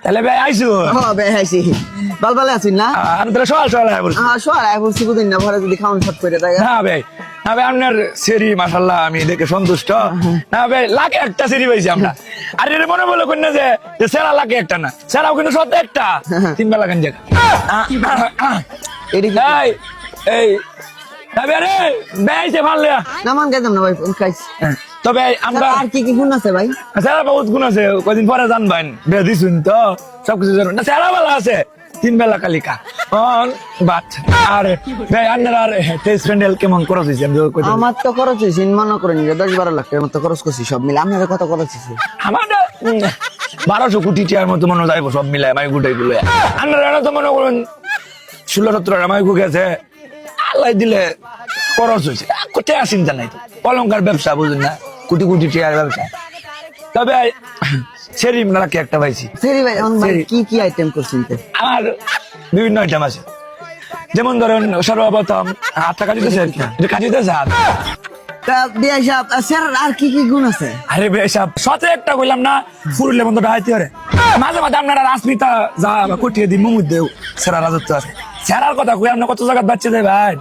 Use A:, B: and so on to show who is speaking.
A: তাহলে ভাই আইসু
B: বে আইছি বাল বালে আছিস না
A: আমি তাহলে সকাল সকাল আয় বলছি
B: শোয়ার আই বলছি বুদিন না ভরে যদি খাওন সব করে দেয়
A: না ভাই না ভাই আপনার সেরি মাশাল্লাহ আমি দেখে সন্তুষ্ট না ভাই লাখে একটা সেরি পাইছি আমরা আর এর মনে বলে কোন না যে সেরা লাখে একটা না সেরাও কিন্তু সত্য একটা 3 বেলা গান জায়গা
B: এডি
A: এই এই তবে রে বেইছে ভালো
B: না মান গাইতাম না ভাই খাইছ
A: তবে আমরা
B: আর কি কি গুণ আছে ভাই
A: সেরা বহুত গুণ আছে কদিন পরে জানবেন বেদি শুন তো সবকিছু জানো না সেরা বেলা আছে 3 বেলা কালিকা বাট আর ভাই আপনার আর টেস্ট ফ্রেন্ডেল কেমন খরচ হয়েছে আমি কই
B: আমার তো খরচ হয়েছে মনে করেন 10-12 লাখ টাকার মতো খরচ করছি সব মিলে আপনার কত খরচ হয়েছে
A: আমার 1200 কোটি টাকার মতো মনে যাইব সব মিলায় মাই গুটাই গুলো আপনারা তো মনে করেন 16-17 টাকা মাই গেছে আল্লাহ দিলে খরচ হয়েছে কোথায় চিন্তা নাই তো অলংকার ব্যবসা বুঝুন না কোটি কোটি টাকার ব্যবসা তবে সেরি নাকি একটা পাইছি
B: সেরি ভাই
A: সেরি।
B: কি কি আইটেম করছেন তো
A: আমার বিভিন্ন আইটেম আছে যেমন ধরেন সর্বপ্রথম হাতটা কাটিতেছে আর কি এটা কাটিতেছে হাত
B: তা বিয়া সাহেব স্যার আর কি কি গুণ আছে
A: আরে বেশাব সতে একটা কইলাম না ফুরলে বন্ধ ডাইতে পারে মাঝে মাঝে আপনারা রাজমিতা যা কটিয়ে দিই মুমুদ দেও সেরা রাজত্ব আছে সেরার কথা কই আপনি কত জায়গা বাচ্চা দেয় ভাই